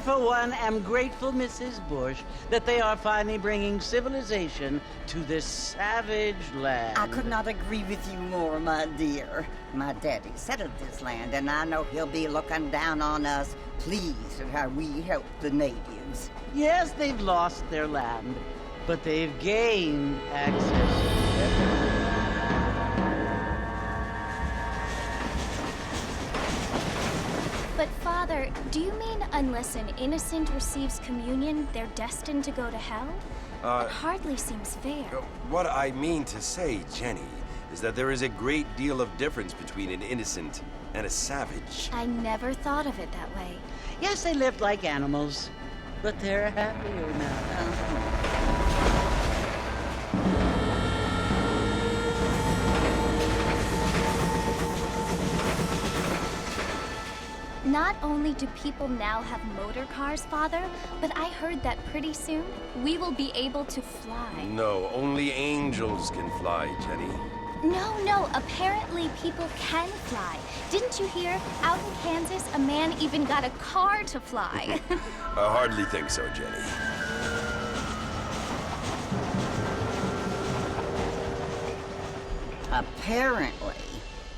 for one, am grateful, Mrs. Bush, that they are finally bringing civilization to this savage land. I could not agree with you more, my dear. My daddy settled this land, and I know he'll be looking down on us, pleased at how we help the natives. Yes, they've lost their land, but they've gained access to it. But Father, do you mean unless an innocent receives communion, they're destined to go to hell? It hardly seems fair. What I mean to say, Jenny, is that there is a great deal of difference between an innocent and a savage. I never thought of it that way. Yes, they lived like animals, but they're happier now. Not only do people now have motor cars, Father, but I heard that pretty soon we will be able to fly. No, only angels can fly, Jenny. No, apparently people can fly. Didn't you hear? Out in Kansas, a man even got a car to fly. I hardly think so, Jenny. Apparently,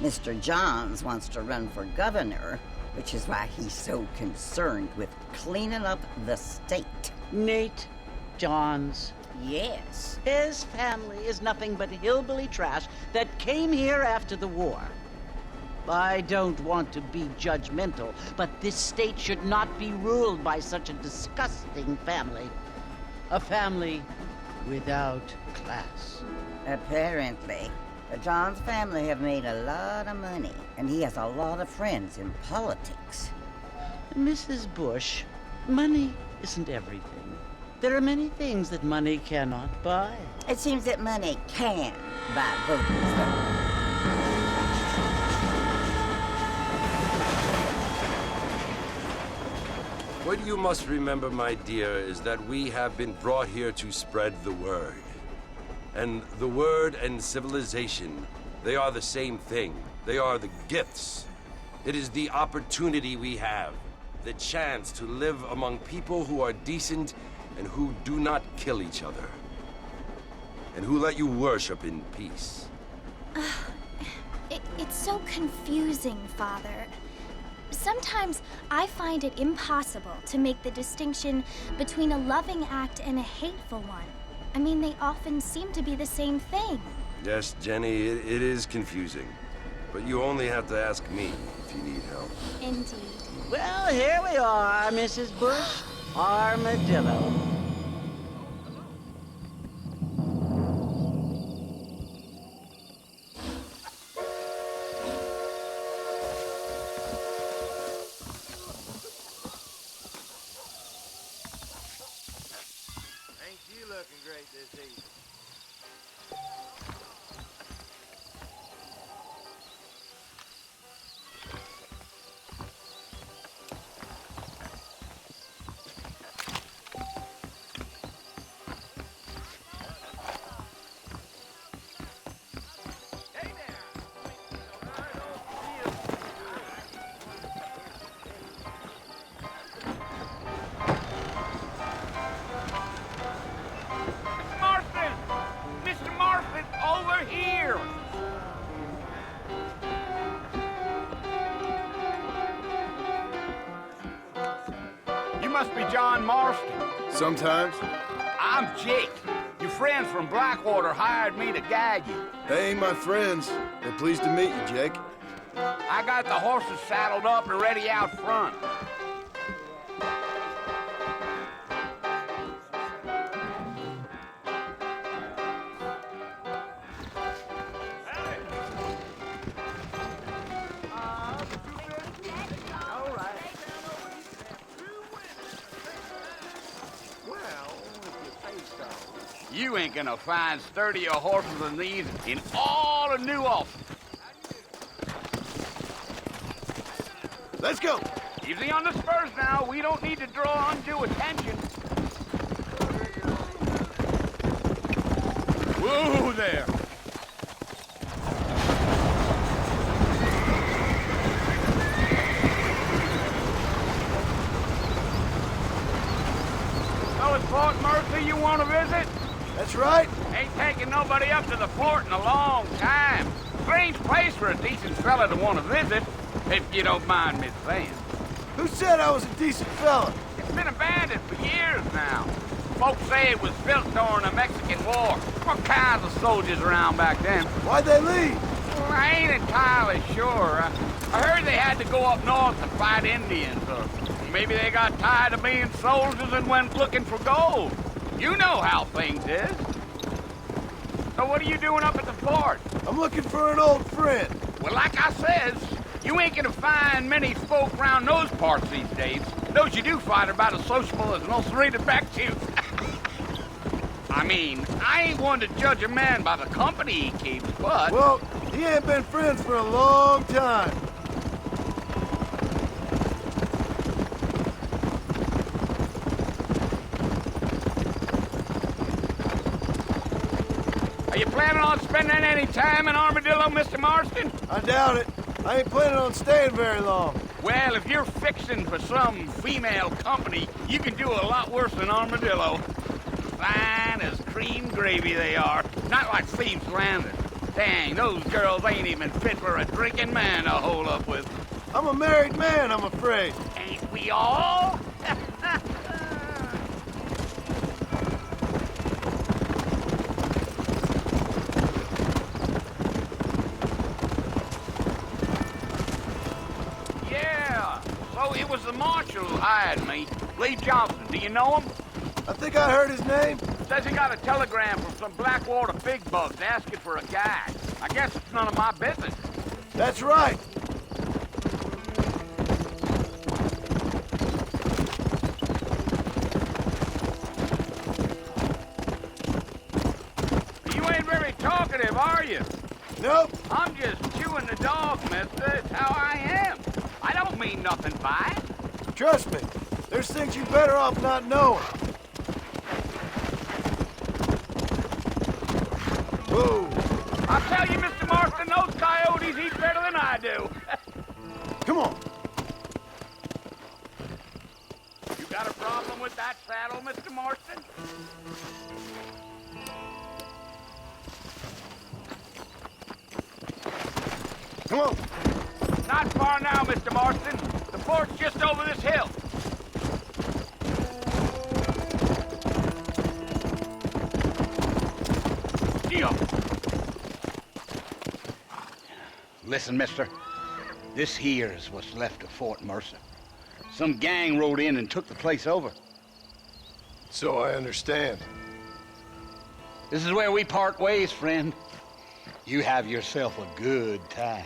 Mr. Johns wants to run for governor, which is why he's so concerned with cleaning up the state. Nate Johns. Yes. His family is nothing but hillbilly trash that came here after the war. I don't want to be judgmental, but this state should not be ruled by such a disgusting family. A family without class. Apparently. The Johns family have made a lot of money, and he has a lot of friends in politics. Mrs. Bush, money isn't everything. There are many things that money cannot buy. It seems that money can buy voters, though. What you must remember, my dear, is that we have been brought here to spread the word. And the word and civilization, they are the same thing. They are the gifts. It is the opportunity we have, the chance to live among people who are decent and who do not kill each other, and who let you worship in peace. It's so confusing, Father. Sometimes I find it impossible to make the distinction between a loving act and a hateful one. I mean, they often seem to be the same thing. Yes, Jenny, it is confusing. But you only have to ask me if you need help. Indeed. Well, here we are, Mrs. Bush. Armadillo. Ain't you looking great this evening? Hey there! Marston! Mr. Marston, over here! You must be John Marston. Sometimes. I'm Jake. Your friends from Blackwater hired me to guide you. They ain't my friends. They're pleased to meet you, Jake. I got the horses saddled up and ready out front. You ain't gonna find sturdier horses than these in all of New Ulster. Let's go! Easy on the spurs now. We don't need to draw undue attention. Whoa there! right? Ain't taking nobody up to the fort in a long time. Strange place for a decent fella to want to visit, if you don't mind me saying. Who said I was a decent fella? It's been abandoned for years now. Folks say it was built during the Mexican War. All kinds of soldiers around back then. Why'd they leave? Well, I ain't entirely sure. I heard they had to go up north to fight Indians, or maybe they got tired of being soldiers and went looking for gold. You know how things is. So what are you doing up at the fort? I'm looking for an old friend. Well, like I says, you ain't gonna find many folk around those parts these days. Those you do find are about as sociable as an ulcerated back tooth. I mean, I ain't one to judge a man by the company he keeps, but... Well, he ain't been friends for a long time. Are you planning on spending any time in Armadillo, Mr. Marston? I doubt it. I ain't planning on staying very long. Well, if you're fixing for some female company, you can do a lot worse than Armadillo. Fine as cream gravy they are. Not like Thieves' Landing. Dang, those girls ain't even fit for a drinking man to hole up with. I'm a married man, I'm afraid. Ain't we all? Yeah, so it was the marshal who hired me. Lee Johnson, do you know him? I think I heard his name. Says he got a telegram from some Blackwater big bugs asking for a guide. I guess it's none of my business. That's right. You ain't very talkative, are you? Nope. I'm just chewing the dog, mister. It's how I am. I don't mean nothing by it. Trust me. There's things you're better off not knowing. Whoa. I'll tell you, Mr. Marston, those coyotes eat better than I do. Come on. You got a problem with that saddle, Mr. Marston? Come on. Not far now, Mr. Marston. The fort's just over this hill. Listen, mister. This here is what's left of Fort Mercer. Some gang rode in and took the place over. So I understand. This is where we part ways, friend. You have yourself a good time.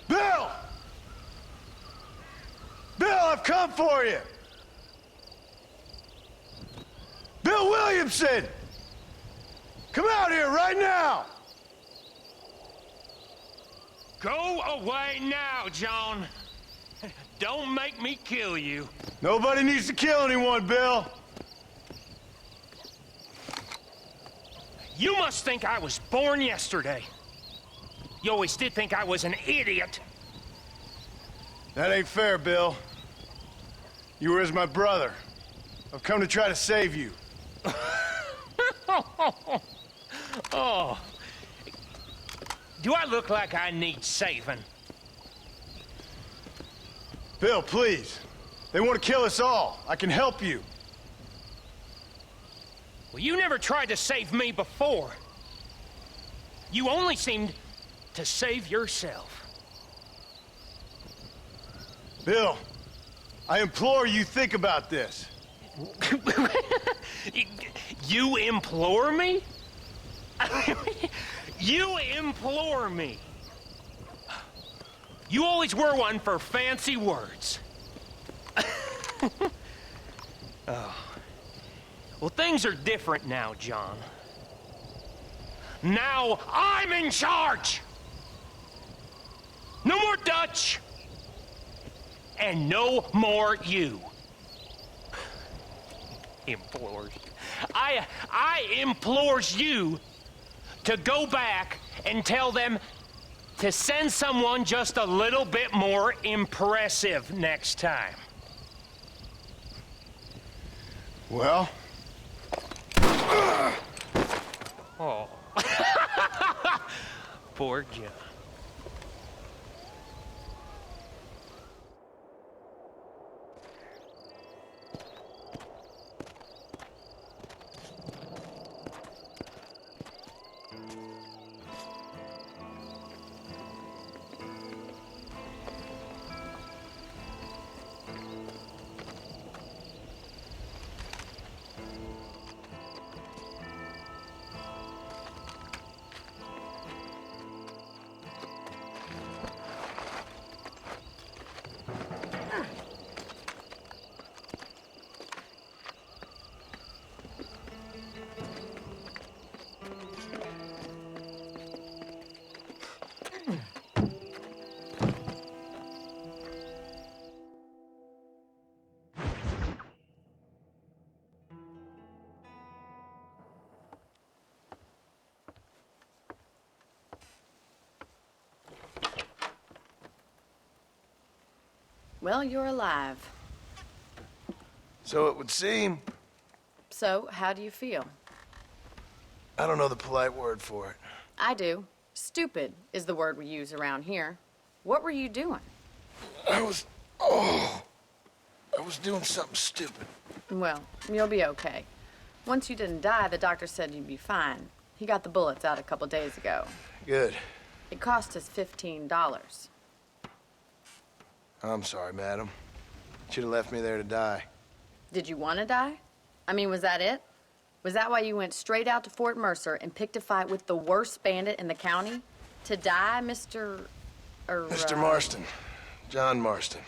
Bill! Bill, I've come for you! Bill Williamson! Come out here right now! Go away now, John. Don't make me kill you. Nobody needs to kill anyone, Bill. You must think I was born yesterday. You always did think I was an idiot. That ain't fair, Bill. You were as my brother. I've come to try to save you. Oh. Do I look like I need saving? Bill, please. They want to kill us all. I can help you. Well, you never tried to save me before. You only seemed to save yourself. Bill, I implore you think about this. You implore me? You implore me. You always were one for fancy words. Oh. Well, things are different now, John. Now I'm in charge! No more Dutch! And no more you. Implores. I implores you to go back and tell them to send someone just a little bit more impressive next time. Well? Oh. Poor John. Well, you're alive. So it would seem. So, how do you feel? I don't know the polite word for it. I do. Stupid is the word we use around here. What were you doing? I was doing something stupid. Well, you'll be okay. Once you didn't die, the doctor said you'd be fine. He got the bullets out a couple days ago. Good. It cost us $15. I'm sorry, madam. Should have left me there to die. Did you want to die? I mean, was that it? Was that why you went straight out to Fort Mercer and picked a fight with the worst bandit in the county? To die, Mr. Mr. Marston. John Marston.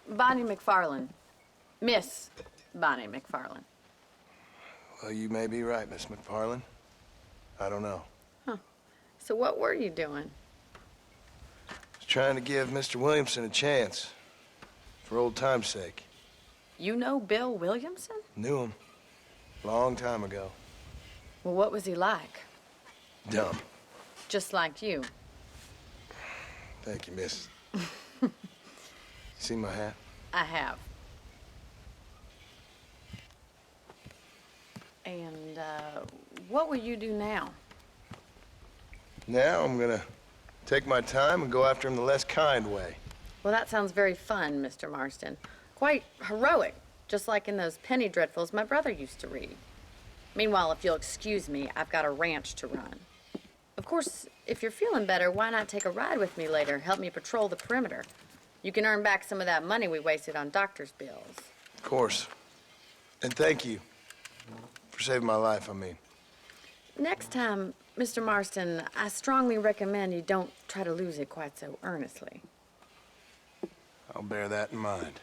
Bonnie McFarland. Miss Bonnie McFarland. Well, you may be right, Miss McFarland. I don't know. So what were you doing? Was trying to give Mr. Williamson a chance. For old time's sake. You know Bill Williamson? Knew him. Long time ago. Well, what was he like? Dumb. Just like you. Thank you, miss. See my hat? I have. And, what will you do now? Now I'm gonna take my time and go after him the less kind way. Well, that sounds very fun, Mr. Marston. Quite heroic, just like in those penny dreadfuls my brother used to read. Meanwhile, if you'll excuse me, I've got a ranch to run. Of course, if you're feeling better, why not take a ride with me later? Help me patrol the perimeter. You can earn back some of that money we wasted on doctor's bills. Of course. And thank you for saving my life, I mean. Next time, Mr. Marston, I strongly recommend you don't try to lose it quite so earnestly. I'll bear that in mind.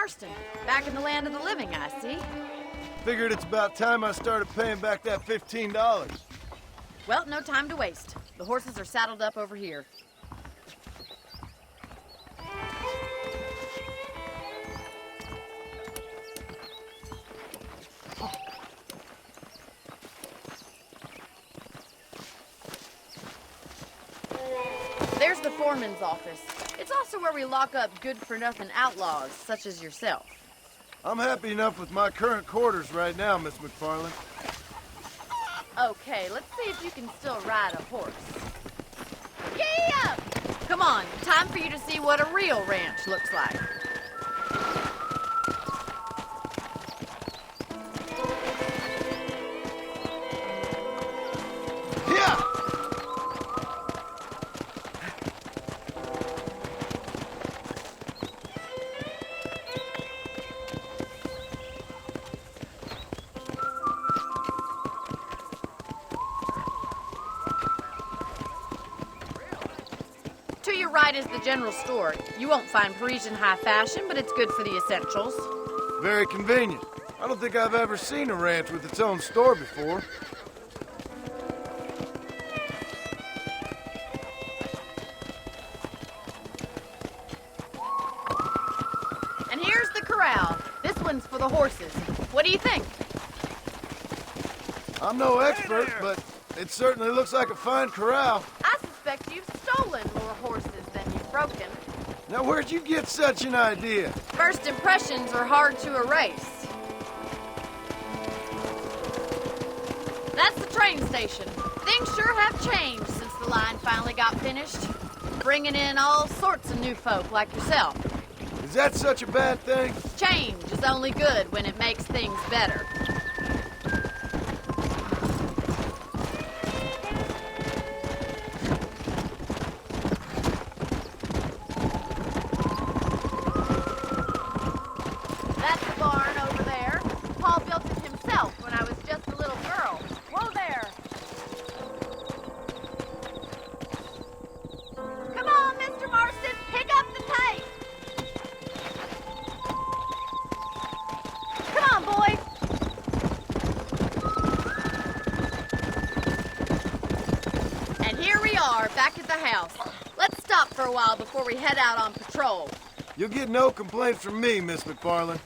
Marston, back in the land of the living, I see. Figured it's about time I started paying back that $15. Well, no time to waste. The horses are saddled up over here. There's the foreman's office. It's also where we lock up good-for-nothing outlaws, such as yourself. I'm happy enough with my current quarters right now, Miss McFarland. Okay, let's see if you can still ride a horse. Giddy up! Come on, time for you to see what a real ranch looks like. Yeah! To your right is the general store. You won't find Parisian high fashion, but it's good for the essentials. Very convenient. I don't think I've ever seen a ranch with its own store before. And here's the corral. This one's for the horses. What do you think? I'm no expert, but it certainly looks like a fine corral. I suspect you've stolen more horses than you've broken. Now, where'd you get such an idea? First impressions are hard to erase. That's the train station. Things sure have changed since the line finally got finished. Bringing in all sorts of new folk like yourself. Is that such a bad thing? Change is only good when it makes things better. That's the barn over there. Paul built it himself when I was just a little girl. Whoa there! Come on, Mr. Marston, pick up the pace! Come on, boys! And here we are, back at the house. Let's stop for a while before we head out on patrol. You'll get no complaints from me, Miss McFarland.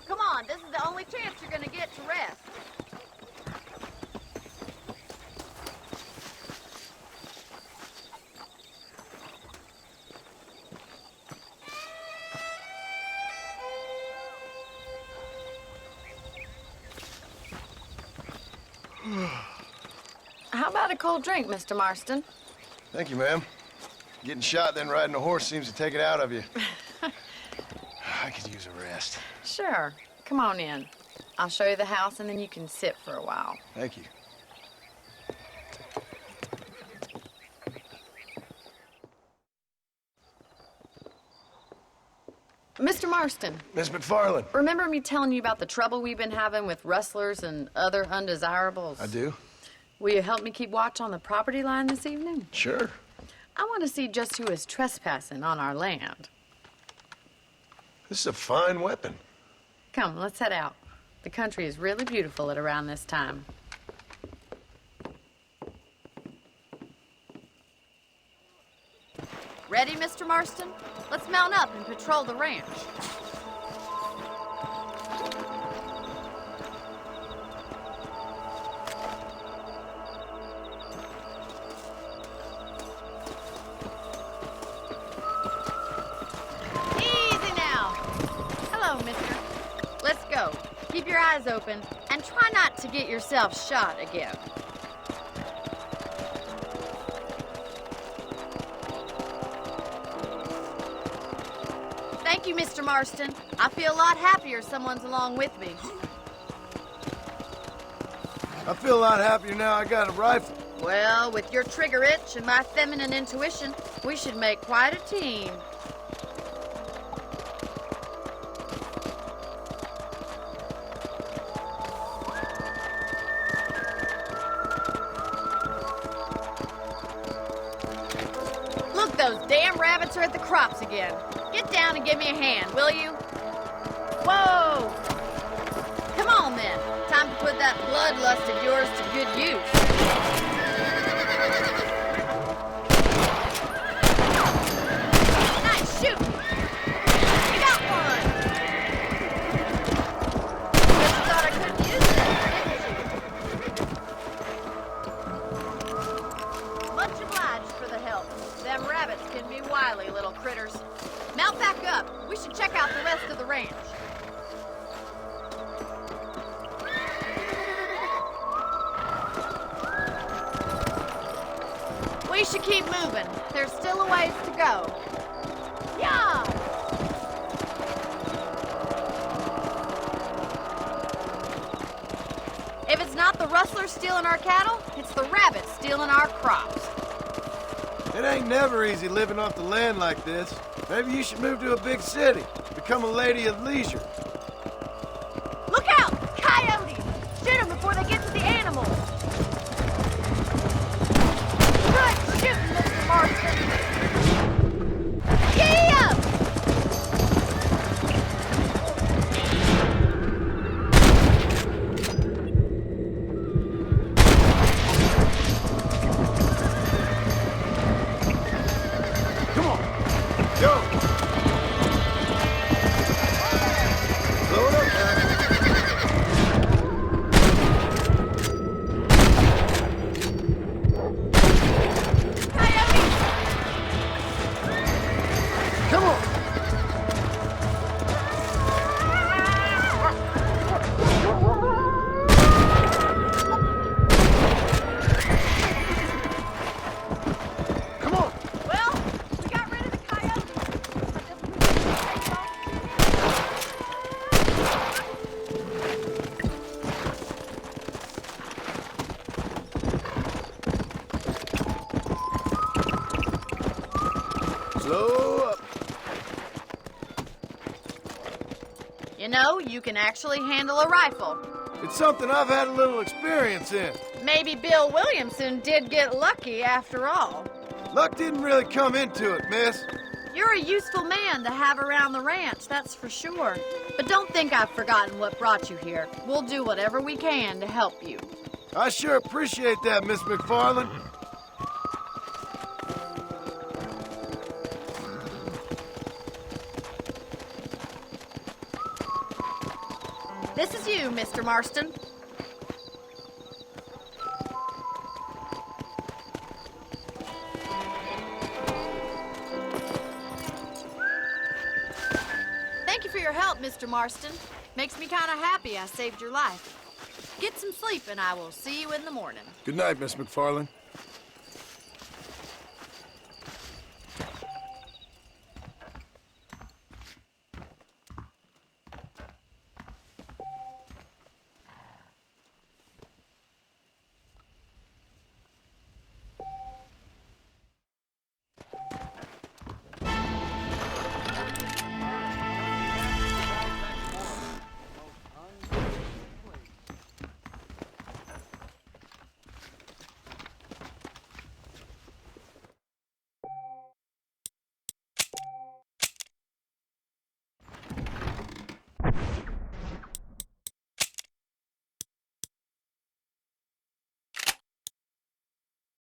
Come on, this is the only chance you're gonna get to rest. How about a cold drink, Mr. Marston? Thank you, ma'am. Getting shot, then riding a horse seems to take it out of you. I could use a rest. Sure. Come on in. I'll show you the house, and then you can sit for a while. Thank you. Mr. Marston, Miss McFarland. remember me telling you about the trouble we've been having with rustlers and other undesirables? I do? Will you help me keep watch on the property line this evening? Sure. I want to see just who is trespassing on our land. This is a fine weapon. Come, let's head out. The country is really beautiful at around this time. Ready, Mr. Marston? Let's mount up and patrol the ranch. Easy now. Hello, mister. Let's go. Keep your eyes open and try not to get yourself shot again. Thank you, Mr. Marston. I feel a lot happier someone's along with me. I feel a lot happier now I got a rifle. Well, with your trigger itch and my feminine intuition, we should make quite a team. those damn rabbits are at the crops again. Get down and give me a hand, will you? Whoa! Come on, then. Time to put that bloodlust of yours to good use. Nice shooting! You got one! Guess you thought I couldn't use that, didn't you? Much obliged for the help. Them rabbits can be wily little critters. Mount back up. We should check out the rest of the ranch. We should keep moving. There's still a ways to go. Yeah! If it's not the rustlers stealing our cattle, it's the rabbits stealing our crops. It ain't never easy living off the land like this. Maybe you should move to a big city. Become a lady of leisure. Look out! Coyotes! Shoot them before they get to the animals. Good shooting, Mr. Marston. Giddy up! Come on. Go. Slow it up now. Coyotes! Come on. Come on. Well, we got rid of the coyotes. Slow up. You know, you can actually handle a rifle. It's something I've had a little experience in. Maybe Bill Williamson did get lucky after all. Luck didn't really come into it, miss. You're a useful man to have around the ranch, that's for sure. But don't think I've forgotten what brought you here. We'll do whatever we can to help you. I sure appreciate that, Miss McFarland. This is you, Mr. Marston. Thank you for your help, Mr. Marston. Makes me kind of happy I saved your life. Get some sleep and I will see you in the morning. Good night, Miss McFarland.